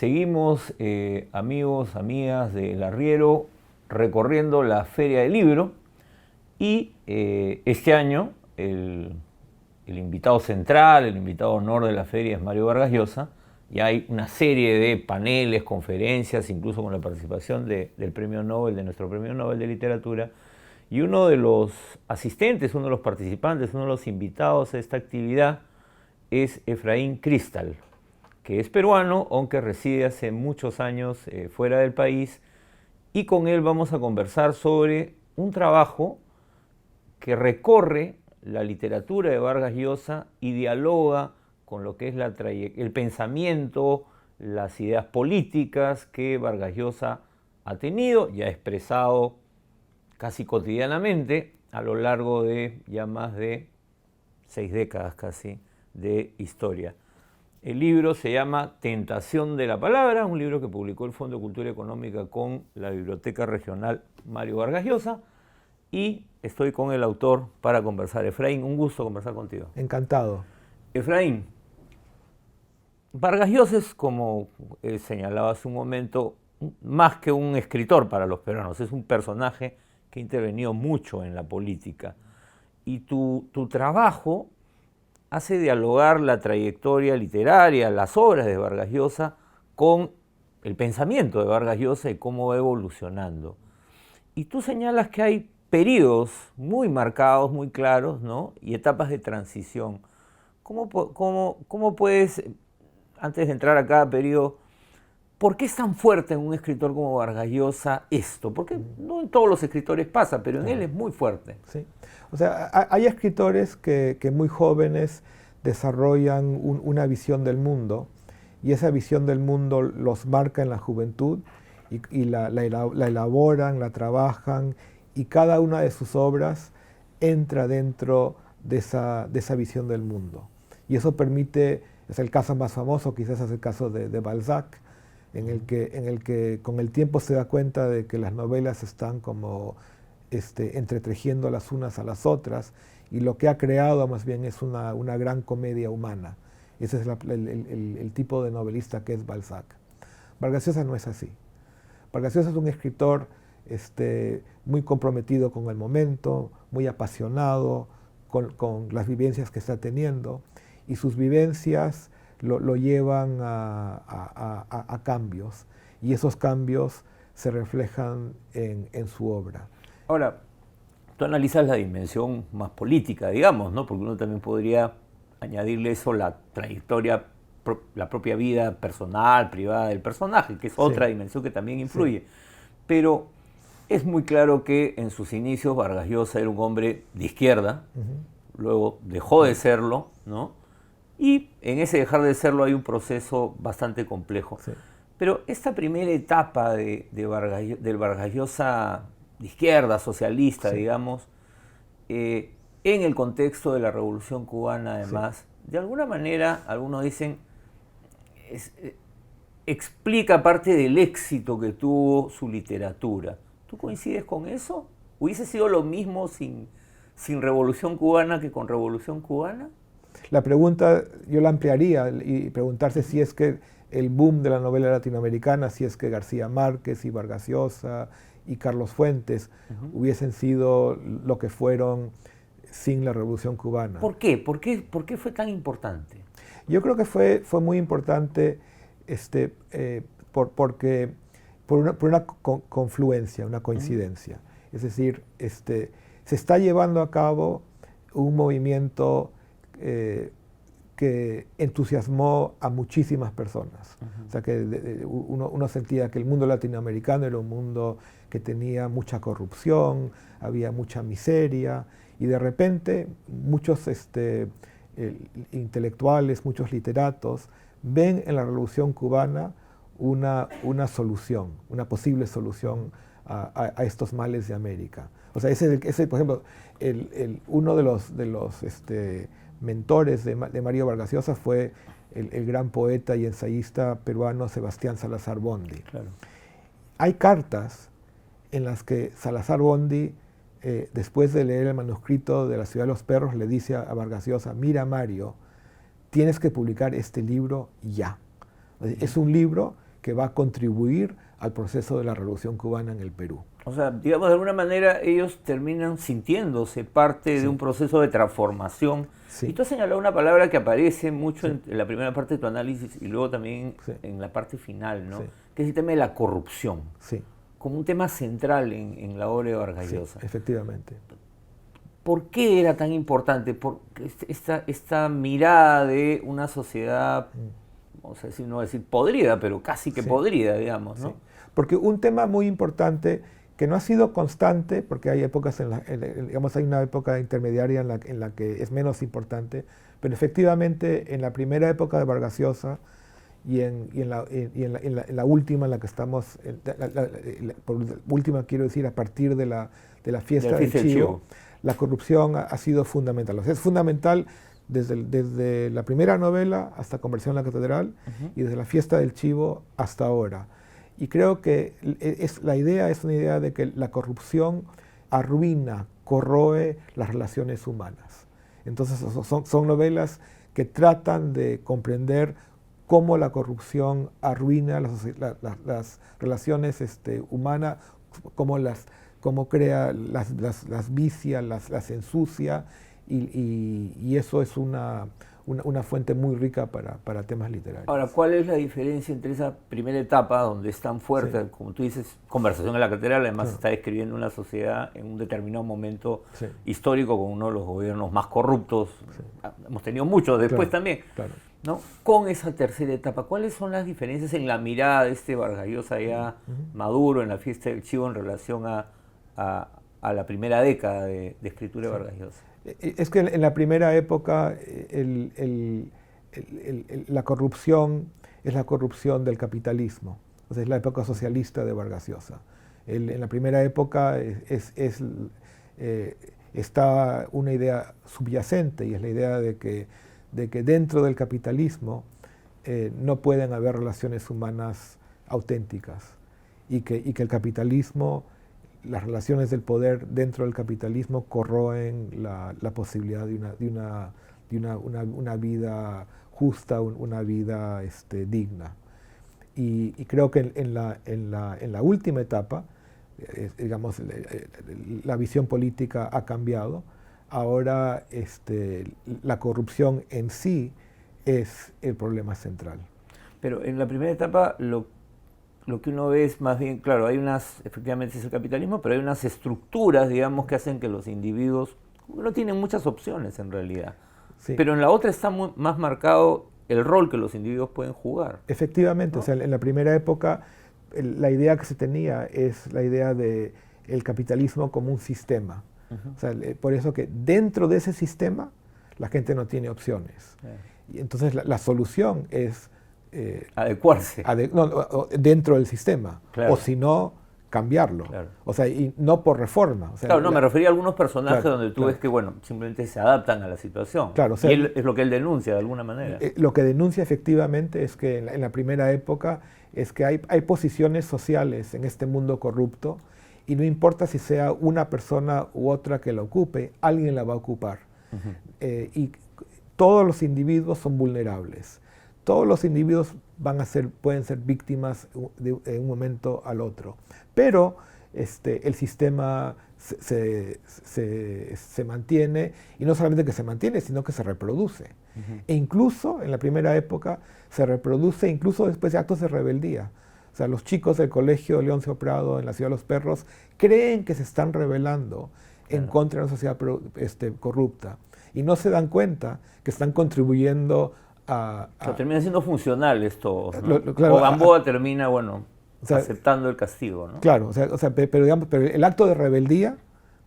seguimos, amigos, amigas del Arriero, recorriendo la Feria del Libro y este año el invitado central, el invitado honor de la feria es Mario Vargas Llosa, y hay una serie de paneles, conferencias, incluso con la participación del premio Nobel, de nuestro premio Nobel de Literatura, y uno de los asistentes, uno de los participantes, uno de los invitados a esta actividad es Efraín Cristal, que es peruano, aunque reside hace muchos años fuera del país, y con él vamos a conversar sobre un trabajo que recorre la literatura de Vargas Llosa y dialoga con lo que es el pensamiento, las ideas políticas que Vargas Llosa ha tenido y ha expresado casi cotidianamente a lo largo de ya más de 6 décadas casi de historia. El libro se llama Tentación de la Palabra, un libro que publicó el Fondo de Cultura Económica con la Biblioteca Regional Mario Vargas Llosa, y estoy con el autor para conversar. Efraín, un gusto conversar contigo. Encantado. Efraín, Vargas Llosa es, como señalaba hace un momento, más que un escritor para los peruanos, es un personaje que ha intervenido mucho en la política. Y tu trabajo hace dialogar la trayectoria literaria, las obras de Vargas Llosa, con el pensamiento de Vargas Llosa y cómo va evolucionando. Y tú señalas que hay periodos muy marcados, muy claros, ¿no? Y etapas de transición. ¿Cómo puedes, antes de entrar a cada periodo, por qué es tan fuerte en un escritor como Vargas Llosa esto? Porque no en todos los escritores pasa, pero en él es muy fuerte. Sí. O sea, hay escritores que muy jóvenes desarrollan una visión del mundo, y esa visión del mundo los marca en la juventud y la elaboran, la trabajan, y cada una de sus obras entra dentro de esa visión del mundo. Y eso permite, es el caso más famoso, quizás es el caso de Balzac, en el que con el tiempo se da cuenta de que las novelas están como entretejiendo las unas a las otras, y lo que ha creado más bien es una gran comedia humana. Ese es el tipo de novelista que es Balzac. Vargas Llosa no es así. Vargas Llosa es un escritor muy comprometido con el momento, muy apasionado con las vivencias que está teniendo, y sus vivencias lo llevan a cambios, y esos cambios se reflejan en su obra. Ahora, tú analizas la dimensión más política, digamos, ¿no? Porque uno también podría añadirle eso, la trayectoria, la propia vida personal, privada del personaje, que es otra dimensión que también influye. Sí. Pero es muy claro que en sus inicios Vargas Llosa era un hombre de izquierda, luego dejó de serlo, ¿no? Y en ese dejar de serlo hay un proceso bastante complejo. Sí. Pero esta primera etapa del Vargas Llosa de izquierda, socialista, digamos, en el contexto de la Revolución Cubana, además, de alguna manera, algunos dicen, explica parte del éxito que tuvo su literatura. ¿Tú coincides con eso? ¿Hubiese sido lo mismo sin Revolución Cubana que con Revolución Cubana? La pregunta yo la ampliaría y preguntarse si es que el boom de la novela latinoamericana, si es que García Márquez y Vargas Llosa y Carlos Fuentes hubiesen sido lo que fueron sin la Revolución Cubana. ¿Por qué? ¿Por qué fue tan importante? Yo creo que fue muy importante porque por una confluencia, una coincidencia. Es decir, se está llevando a cabo un movimiento que entusiasmó a muchísimas personas. O sea, que uno sentía que el mundo latinoamericano era un mundo que tenía mucha corrupción, había mucha miseria, y de repente muchos intelectuales, muchos literatos ven en la Revolución Cubana una solución, una posible solución a estos males de América. O sea, ese por ejemplo, uno de los mentores de Mario Vargas Llosa fue el gran poeta y ensayista peruano Sebastián Salazar Bondy. Claro. Hay cartas en las que Salazar Bondy, después de leer el manuscrito de La ciudad de los perros, le dice a Vargas Llosa: mira, Mario, tienes que publicar este libro ya. Es un libro que va a contribuir al proceso de la Revolución Cubana en el Perú. O sea, digamos, de alguna manera ellos terminan sintiéndose parte de un proceso de transformación. Sí. Y tú has señalado una palabra que aparece mucho en la primera parte de tu análisis y luego también en la parte final, ¿no? Que es el tema de la corrupción. Sí. Como un tema central en la obra de Vargas Llosa. Sí, efectivamente. ¿Por qué era tan importante? Porque esta mirada de una sociedad, vamos a decir, no decir podrida, pero casi que podrida, digamos, ¿no? Sí. Porque un tema muy importante que no ha sido constante, porque hay épocas, digamos, hay una época intermediaria en la que es menos importante, pero efectivamente en la primera época de Vargas Llosa y en la última en la que estamos, por última quiero decir a partir de la fiesta del Chivo, la corrupción ha sido fundamental. O sea, es fundamental desde la primera novela hasta Conversión en la Catedral y desde la fiesta del Chivo hasta ahora. Y creo que la idea es una idea de que la corrupción arruina, corroe las relaciones humanas. Entonces son novelas que tratan de comprender cómo la corrupción arruina las relaciones humanas, cómo crea, las vicia, las ensucia, y eso es una fuente muy rica para temas literarios. Ahora, ¿cuál es la diferencia entre esa primera etapa, donde es tan fuerte, como tú dices, Conversación en la Catedral, además está describiendo una sociedad en un determinado momento histórico con uno de los gobiernos más corruptos, hemos tenido muchos después también, ¿no? Con esa tercera etapa, ¿cuáles son las diferencias en la mirada de este Vargas Llosa ya maduro en la fiesta del Chivo en relación a la primera década de escritura de Vargas Llosa? Es que en la primera época la corrupción es la corrupción del capitalismo, o sea, es la época socialista de Vargas Llosa. En la primera época está una idea subyacente, y es la idea de que dentro del capitalismo no pueden haber relaciones humanas auténticas, y que el capitalismo, las relaciones del poder dentro del capitalismo corroen la posibilidad de una vida justa, una vida digna. Y creo que en la última etapa, digamos, la visión política ha cambiado. Ahora la corrupción en sí es el problema central. Pero en la primera etapa lo que uno ve es más bien, claro, efectivamente es el capitalismo, pero hay unas estructuras, digamos, que hacen que los individuos no tienen muchas opciones en realidad. Sí. Pero en la otra está más marcado el rol que los individuos pueden jugar. Efectivamente, ¿no? O sea, en la primera época la idea que se tenía es la idea de el capitalismo como un sistema. O sea, por eso que dentro de ese sistema la gente no tiene opciones. Y entonces la solución es adecuarse dentro del sistema, claro. O si no, cambiarlo. Claro. O sea, y no por reforma. O sea, claro, me refería a algunos personajes donde tú ves que, bueno, simplemente se adaptan a la situación. Claro, o sea, y es lo que él denuncia de alguna manera. Lo que denuncia efectivamente es que en la primera época es que hay posiciones sociales en este mundo corrupto, y no importa si sea una persona u otra que la ocupe, alguien la va a ocupar. Y todos los individuos son vulnerables. Todos los individuos pueden ser víctimas de un momento al otro. Pero el sistema se mantiene, y no solamente que se mantiene, sino que se reproduce. E incluso en la primera época se reproduce incluso después de actos de rebeldía. O sea, los chicos del colegio Leoncio Prado en la Ciudad de los Perros creen que se están rebelando en contra de una sociedad corrupta, y no se dan cuenta que están contribuyendo termina siendo funcional esto, ¿no? Claro, o Gamboa termina, aceptando el castigo, ¿no? Claro, pero el acto de rebeldía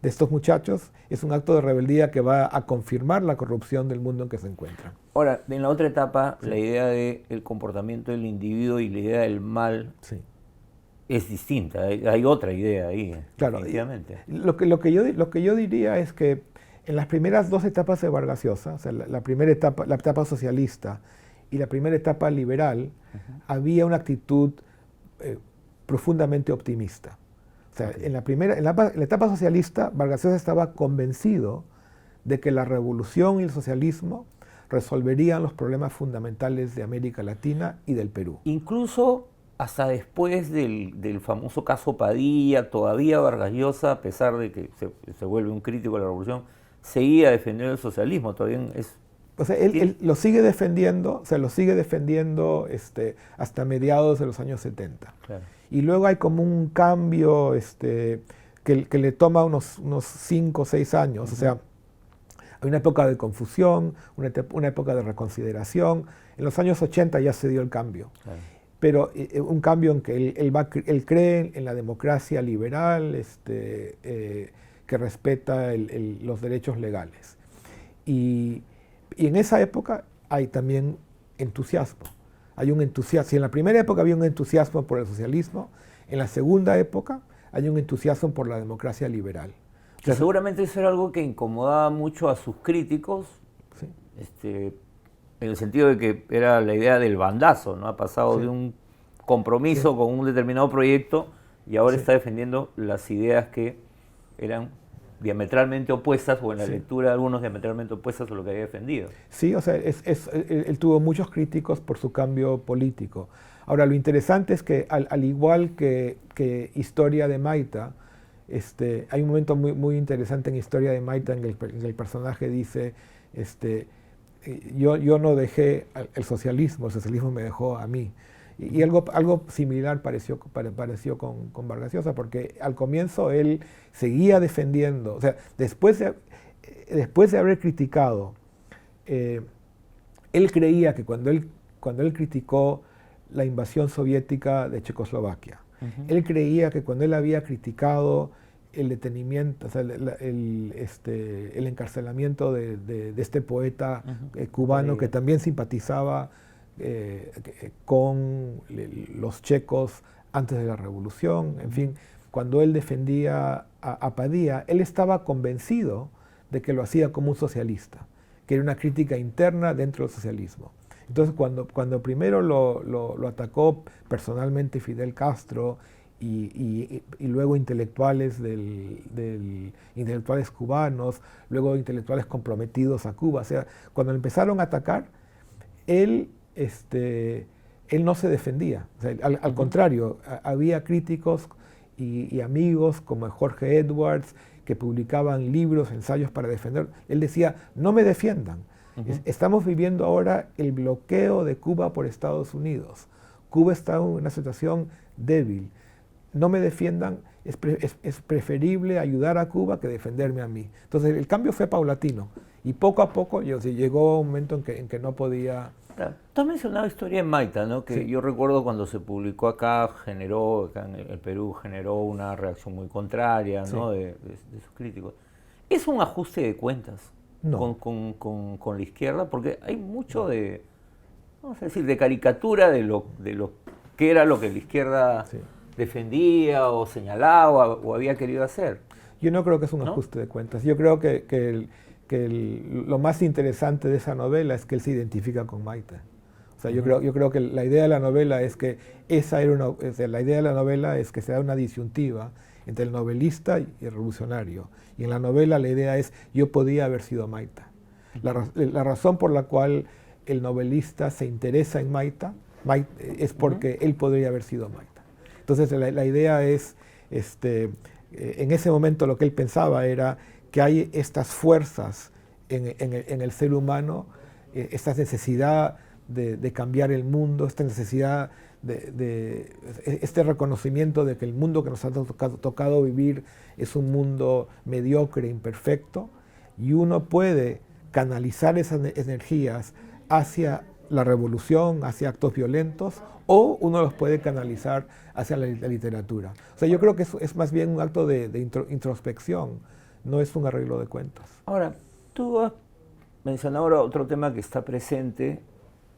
de estos muchachos es un acto de rebeldía que va a confirmar la corrupción del mundo en que se encuentran. Ahora, en la otra etapa, la idea del comportamiento del individuo y la idea del mal es distinta. Hay otra idea ahí, claro, definitivamente. Lo que yo diría es que en las primeras dos etapas de Vargas Llosa, o sea, la primera etapa, la etapa socialista, y la primera etapa liberal, había una actitud profundamente optimista. O sea, en la etapa socialista, Vargas Llosa estaba convencido de que la revolución y el socialismo resolverían los problemas fundamentales de América Latina y del Perú. Incluso hasta después del famoso caso Padilla, todavía Vargas Llosa, a pesar de que se vuelve un crítico de la revolución, seguía defendiendo el socialismo, todavía es... O sea, él lo sigue defendiendo, hasta mediados de los años 70. Claro. Y luego hay como un cambio que le toma unos 5 o 6 años. O sea, hay una época de confusión, una época de reconsideración. En los años 80 ya se dio el cambio. Claro. Pero un cambio en que él cree en la democracia liberal, que respeta los derechos legales. Y en esa época hay también entusiasmo. Hay un entusiasmo. Si en la primera época había un entusiasmo por el socialismo, en la segunda época hay un entusiasmo por la democracia liberal. O sea, seguramente eso era algo que incomodaba mucho a sus críticos, Sí. En el sentido de que era la idea del bandazo, ¿no? Ha pasado Sí. de un compromiso Sí. con un determinado proyecto y ahora Sí. está defendiendo las ideas que eran diametralmente opuestas, o en la Sí. lectura de algunos diametralmente opuestas a lo que había defendido. Sí, o sea, él tuvo muchos críticos por su cambio político. Ahora, lo interesante es que al igual que Historia de Maita, hay un momento muy interesante en Historia de Maita en el personaje dice, yo no dejé el socialismo me dejó a mí. Y algo similar pareció con Vargas Llosa, porque al comienzo él seguía defendiendo, o sea, después de haber criticado, él creía que cuando él criticó la invasión soviética de Checoslovaquia, él creía que cuando él había criticado el detenimiento, o sea, el encarcelamiento de este poeta cubano que también simpatizaba con los checos antes de la revolución, en fin, cuando él defendía a Padilla, él estaba convencido de que lo hacía como un socialista, que era una crítica interna dentro del socialismo. Entonces, cuando primero lo atacó personalmente Fidel Castro y luego intelectuales intelectuales cubanos, luego intelectuales comprometidos a Cuba, o sea, cuando empezaron a atacar, él no se defendía. O sea, al contrario, había críticos y amigos como Jorge Edwards que publicaban libros, ensayos para defender. Él decía, no me defiendan. Estamos viviendo ahora el bloqueo de Cuba por Estados Unidos. Cuba está en una situación débil. No me defiendan, es preferible ayudar a Cuba que defenderme a mí. Entonces el cambio fue paulatino y poco a poco llegó un momento en que no podía... Tú has mencionado Historia de Maita, ¿no? Que Sí. yo recuerdo cuando se publicó acá en el Perú generó una reacción muy contraria, ¿no? Sí. de sus críticos. ¿Es un ajuste de cuentas No. con la izquierda? Porque hay mucho vamos a decir, de caricatura de lo que era lo que la izquierda Sí. defendía o señalaba o había querido hacer. Yo no creo que es un ¿No? ajuste de cuentas. Yo creo que lo más interesante de esa novela es que él se identifica con Maita. O sea, yo creo que la idea de la novela es que la idea de la novela es que se da una disyuntiva entre el novelista y el revolucionario. Y en la novela la idea es, yo podía haber sido Maita. La razón por la cual el novelista se interesa en Maita es porque él podría haber sido Maita. Entonces la idea es, en ese momento lo que él pensaba era que hay estas fuerzas en el ser humano, esta necesidad de cambiar el mundo, esta necesidad este reconocimiento de que el mundo que nos ha tocado vivir es un mundo mediocre, imperfecto, y uno puede canalizar esas energías hacia la revolución, hacia actos violentos, o uno los puede canalizar hacia la literatura. O sea, yo creo que es más bien un acto de introspección, no es un arreglo de cuentas. Ahora, tú has mencionado ahora otro tema que está presente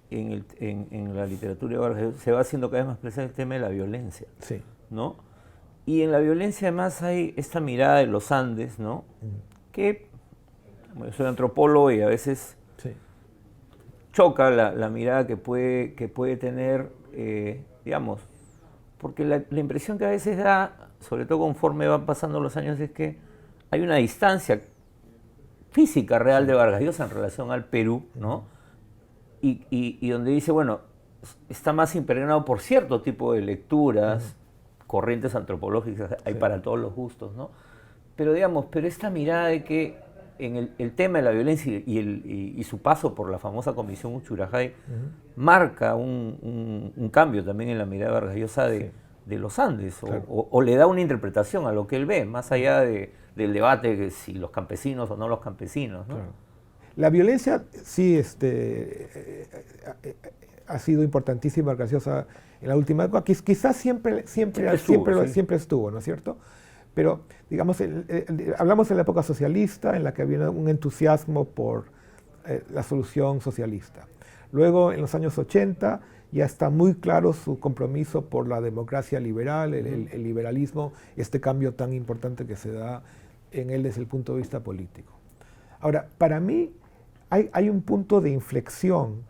en la literatura de Vargas Llosa, se va haciendo cada vez más presente el tema de la violencia, Sí. ¿no? Y en la violencia además hay esta mirada de los Andes, ¿no? Que, bueno, yo soy antropólogo y a veces Sí. choca la mirada que puede tener, digamos, porque la impresión que a veces da, sobre todo conforme van pasando los años, es que hay una distancia física real de Vargas Llosa en relación al Perú, ¿no? Y donde dice, bueno, está más impregnado por cierto tipo de lecturas, corrientes antropológicas, hay para todos los gustos, ¿no? Pero digamos, esta mirada de que en el tema de la violencia y su paso por la famosa Comisión Uchurajay marca un cambio también en la mirada de Vargas Llosa de los Andes, claro. o le da una interpretación a lo que él ve, más allá del debate de si los campesinos o no los campesinos, ¿no? Claro. La violencia sí ha sido importantísima Vargas Llosa en la última época, quizás siempre estuvo, ¿no es cierto? Pero, digamos, hablamos de la época socialista, en la que había un entusiasmo por la solución socialista. Luego, en los años 80, ya está muy claro su compromiso por la democracia liberal, el liberalismo, este cambio tan importante que se da en él desde el punto de vista político. Ahora, para mí, hay un punto de inflexión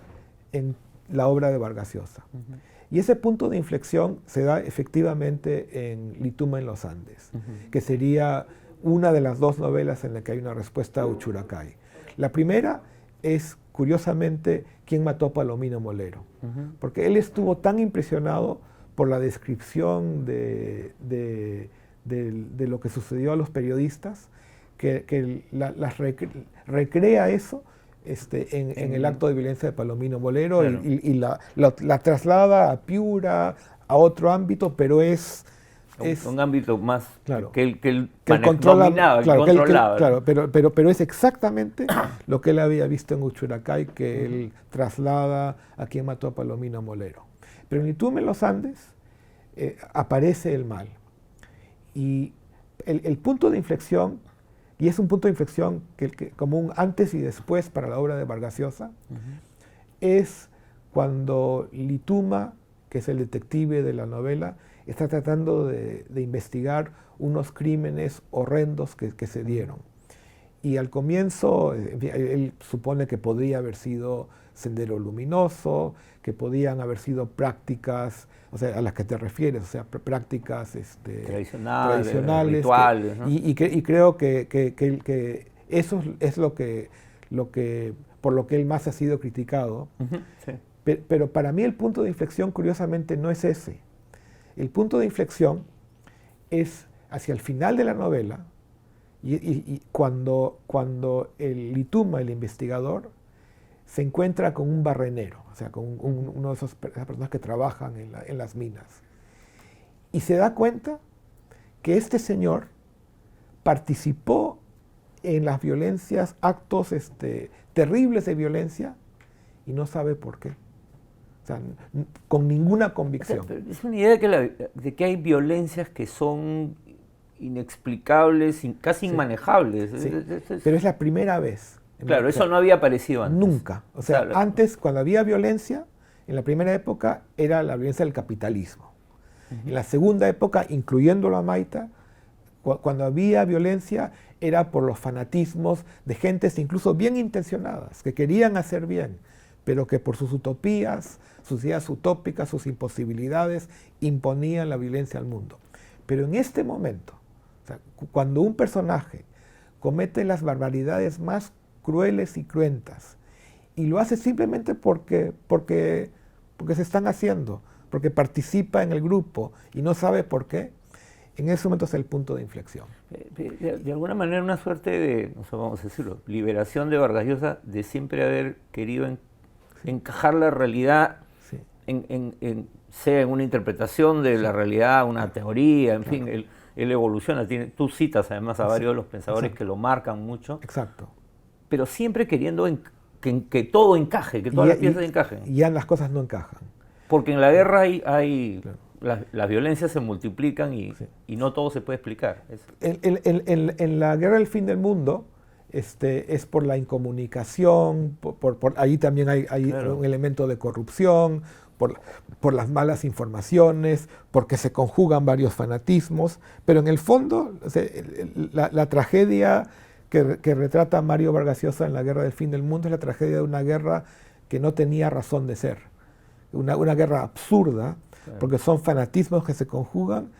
en la obra de Vargas Llosa. Y ese punto de inflexión se da efectivamente en Lituma en los Andes, que sería una de las dos novelas en la que hay una respuesta a Uchuracay. La primera es, curiosamente, ¿Quién mató a Palomino Molero? Porque él estuvo tan impresionado por la descripción de lo que sucedió a los periodistas, que recrea eso en el acto de violencia de Palomino Molero, claro. y la traslada a Piura, a otro ámbito, pero es un ámbito más, claro, que él dominaba, claro, controlaba. Claro, pero es exactamente lo que él había visto en Uchuracay, que él traslada a Quien mató a Palomino Molero. Pero en Lituma en los Andes aparece el mal. Y el punto de inflexión, y es un punto de inflexión que como un antes y después para la obra de Vargas Llosa, es cuando Lituma, que es el detective de la novela, está tratando de investigar unos crímenes horrendos que se dieron. Y al comienzo, él supone que podría haber sido Sendero Luminoso, que podían haber sido prácticas, o sea, a las que te refieres, o sea, prácticas tradicionales, rituales, ¿no? y creo que eso es por lo que él más ha sido criticado. Sí. Pero para mí el punto de inflexión, curiosamente, no es ese. El punto de inflexión es hacia el final de la novela, y cuando el Lituma, el investigador, se encuentra con un barrenero, o sea, con uno de esas personas que trabajan en las minas. Y se da cuenta que este señor participó en las violencias, actos terribles de violencia, y no sabe por qué. O sea, con ninguna convicción. Es una idea de que hay violencias que son inexplicables, casi inmanejables. Sí. Pero es la primera vez. Claro, eso no había aparecido antes. Nunca. O sea, antes, cuando había violencia, en la primera época era la violencia del capitalismo. En la segunda época, incluyéndolo a Maita, cuando había violencia era por los fanatismos de gentes incluso bien intencionadas, que querían hacer bien, pero que por sus utopías, sus ideas utópicas, sus imposibilidades, imponían la violencia al mundo. Pero en este momento, o sea, cuando un personaje comete las barbaridades más crueles y cruentas, y lo hace simplemente porque se están haciendo, porque participa en el grupo y no sabe por qué, en ese momento es el punto de inflexión. De alguna manera una suerte de, no sé, vamos a decirlo, liberación de Vargas Llosa de siempre haber querido encajar la realidad, sí, sea en una interpretación de la realidad, una teoría, en fin, él evoluciona. Tú citas además a varios de los pensadores que lo marcan mucho. Exacto. Pero siempre queriendo que todo encaje, que todas las piezas encajen. Y ya las cosas no encajan. Porque en la guerra las violencias se multiplican y no todo se puede explicar. En la guerra del fin del mundo es por la incomunicación, ahí también hay claro, un elemento de corrupción, por las malas informaciones, porque se conjugan varios fanatismos, pero en el fondo la tragedia que retrata Mario Vargas Llosa en la guerra del fin del mundo es la tragedia de una guerra que no tenía razón de ser, una guerra absurda, claro, porque son fanatismos que se conjugan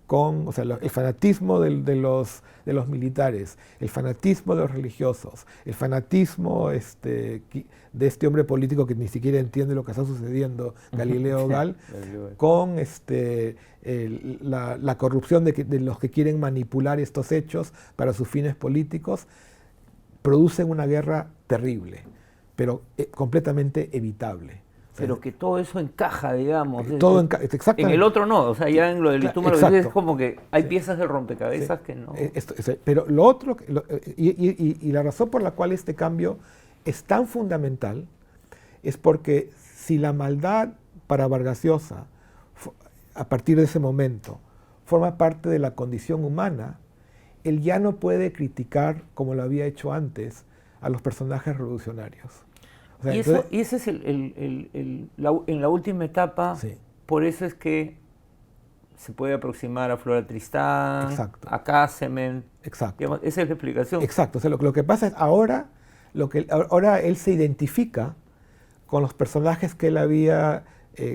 con, o sea, el fanatismo de los militares, el fanatismo de los religiosos, el fanatismo de este hombre político que ni siquiera entiende lo que está sucediendo, Galileo Gal, con la corrupción de los que quieren manipular estos hechos para sus fines políticos, producen una guerra terrible, pero completamente evitable. Pero que todo eso encaja, digamos. Todo exactamente. En el otro no, o sea, ya en lo del Ituma lo que dices es como que hay sí. piezas del rompecabezas sí. que no... Pero lo otro, y la razón por la cual este cambio es tan fundamental es porque si la maldad para Vargas Llosa, a partir de ese momento, forma parte de la condición humana, él ya no puede criticar, como lo había hecho antes, a los personajes revolucionarios. O sea, y ese es en la última etapa, sí. Por eso es que se puede aproximar a Flora Tristán, exacto. a Casemen. Exacto. Digamos, esa es la explicación. Exacto. O sea, lo que pasa es ahora él se identifica con los personajes que él había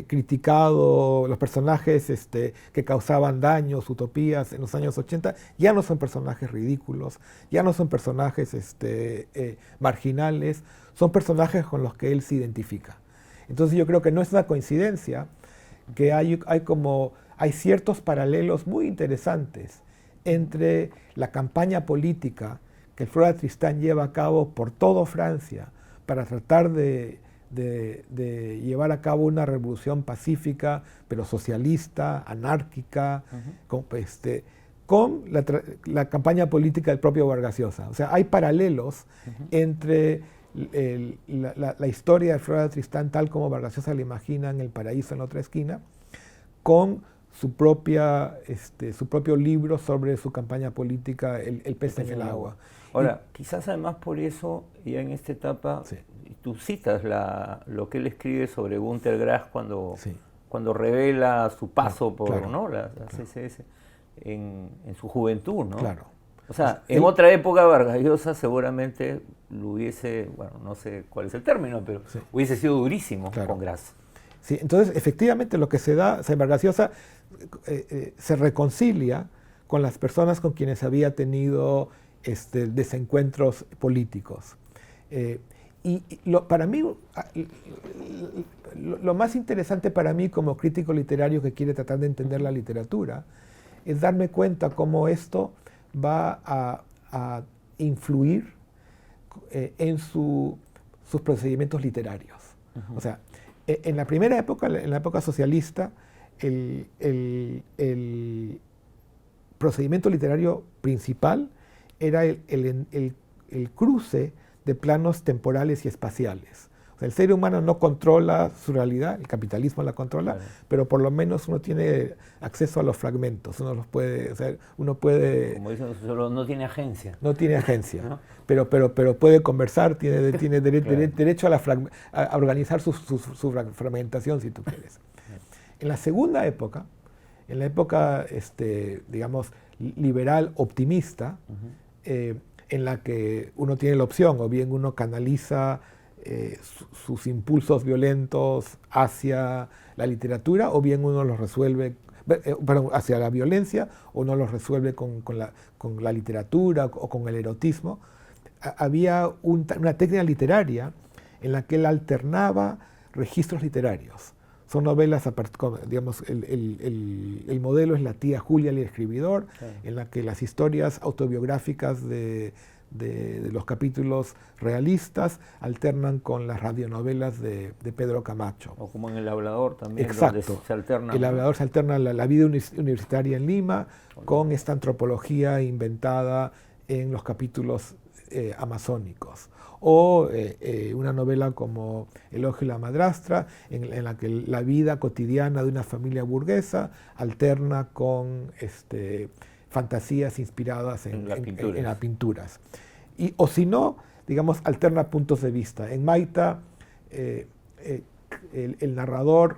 criticado, los personajes que causaban daños, utopías en los años 80, ya no son personajes ridículos, ya no son personajes marginales, son personajes con los que él se identifica. Entonces yo creo que no es una coincidencia que hay ciertos paralelos muy interesantes entre la campaña política que Flora Tristán lleva a cabo por toda Francia para tratar de llevar a cabo una revolución pacífica, pero socialista, anárquica, con la campaña política del propio Vargas Llosa. O sea, hay paralelos entre la historia de Flora Tristán, tal como Vargas Llosa la imagina en El Paraíso en la otra esquina, con su propio libro sobre su campaña política, El pez en el agua. Ahora, quizás además por eso, ya en esta etapa, sí. Tú citas lo que él escribe sobre Günter Grass cuando revela su paso por la CSS en su juventud, ¿no? Claro. O sea, en otra época Vargas Llosa seguramente lo hubiese, bueno, no sé cuál es el término, pero hubiese sido durísimo con Grass. Sí, entonces efectivamente lo que se da, Vargas Llosa se reconcilia con las personas con quienes había tenido desencuentros políticos. Para mí, lo más interesante para mí como crítico literario que quiere tratar de entender la literatura es darme cuenta cómo esto va a influir en sus procedimientos literarios. O sea, en la primera época, en la época socialista, el procedimiento literario principal era el cruce de planos temporales y espaciales. O sea, el ser humano no controla su realidad, el capitalismo la controla, pero por lo menos uno tiene acceso a los fragmentos, uno puede... Como dicen, solo no tiene agencia. No tiene agencia, ¿no? pero puede conversar, tiene derecho a organizar su fragmentación, si tú quieres. En la segunda época, en la época, digamos, liberal optimista, en la que uno tiene la opción, o bien uno canaliza sus impulsos violentos hacia la literatura, o bien uno los resuelve, hacia la violencia, o uno los resuelve con la literatura o con el erotismo. Había una técnica literaria en la que él alternaba registros literarios. Son novelas, digamos, el modelo es La tía Julia, el escribidor, en la que las historias autobiográficas de los capítulos realistas alternan con las radionovelas de Pedro Camacho. O como en El Hablador también. Exacto. Se alterna. El Hablador se alterna la vida universitaria en Lima con esta antropología inventada en los capítulos amazónicos. O una novela como Elogio y la madrastra, en la que la vida cotidiana de una familia burguesa alterna con fantasías inspiradas en las pinturas. O si no, digamos, alterna puntos de vista. En Maita, el narrador,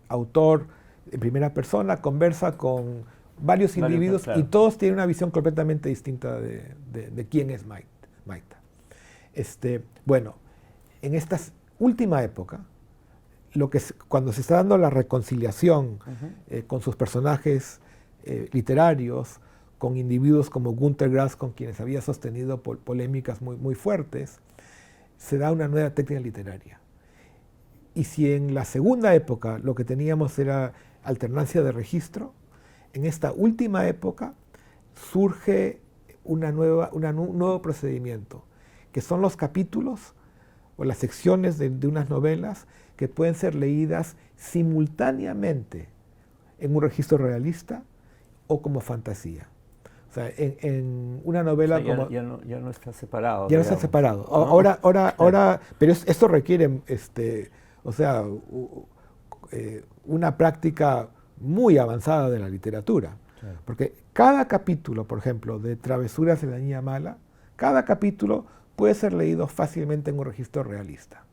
autor en primera persona, conversa con varios individuos y todos tienen una visión completamente distinta de quién es Maita. Bueno, en esta última época, cuando se está dando la reconciliación con sus personajes literarios, con individuos como Günter Grass, con quienes había sostenido polémicas muy fuertes, se da una nueva técnica literaria. Y si en la segunda época lo que teníamos era alternancia de registro, en esta última época surge un nuevo procedimiento, que son los capítulos o las secciones de unas novelas que pueden ser leídas simultáneamente en un registro realista o como fantasía. O sea, en una novela como... Ya no está separado. Ya no está separado. Ahora, pero esto requiere, una práctica muy avanzada de la literatura. Claro. Porque cada capítulo, por ejemplo, de Travesuras de la Niña Mala, cada capítulo puede ser leído fácilmente en un registro realista.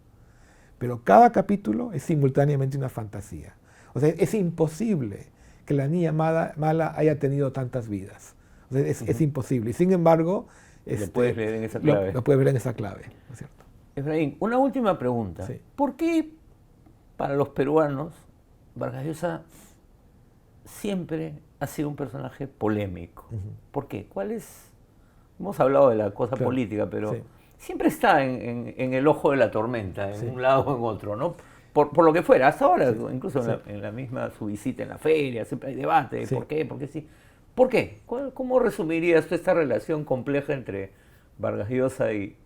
Pero cada capítulo es simultáneamente una fantasía. O sea, es imposible que la niña mala haya tenido tantas vidas. O sea, es imposible. Y sin embargo... Lo puedes leer en esa clave. Lo puedes ver en esa clave, ¿no es cierto? Efraín, una última pregunta. Sí. ¿Por qué para los peruanos Vargas Llosa siempre ha sido un personaje polémico? ¿Por qué? Hemos hablado de la cosa política, pero siempre está en el ojo de la tormenta, en un lado o en otro, ¿no? Por lo que fuera, hasta ahora, incluso en la misma su visita en la feria, siempre hay debate, ¿por qué? ¿Por qué sí? ¿Por qué? ¿Cómo resumirías tú esta relación compleja entre Vargas Llosa y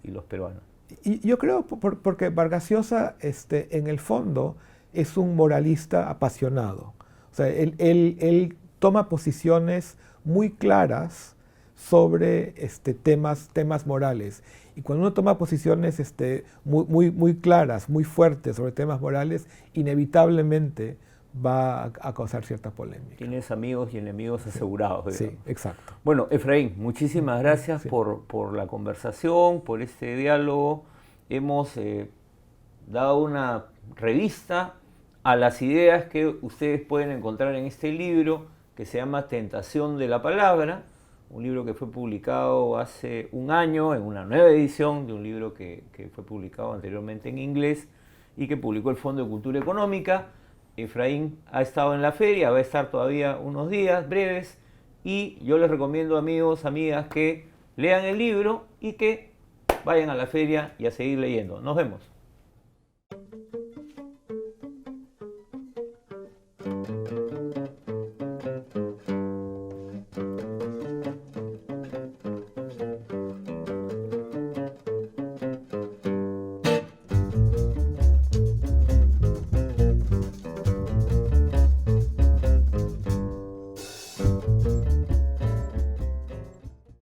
los peruanos? Y yo creo porque Vargas Llosa, en el fondo, es un moralista apasionado. O sea, él toma posiciones muy claras sobre temas morales. Y cuando uno toma posiciones muy claras, muy fuertes sobre temas morales, inevitablemente va a causar cierta polémica. Tienes amigos y enemigos asegurados. Sí, exacto. Bueno, Efraín, muchísimas gracias por la conversación, por este diálogo. Hemos dado una revista a las ideas que ustedes pueden encontrar en este libro que se llama Tentación de la Palabra, un libro que fue publicado hace un año en una nueva edición de un libro que fue publicado anteriormente en inglés y que publicó el Fondo de Cultura Económica. Efraín ha estado en la feria, va a estar todavía unos días breves y yo les recomiendo, amigos, amigas, que lean el libro y que vayan a la feria y a seguir leyendo. Nos vemos.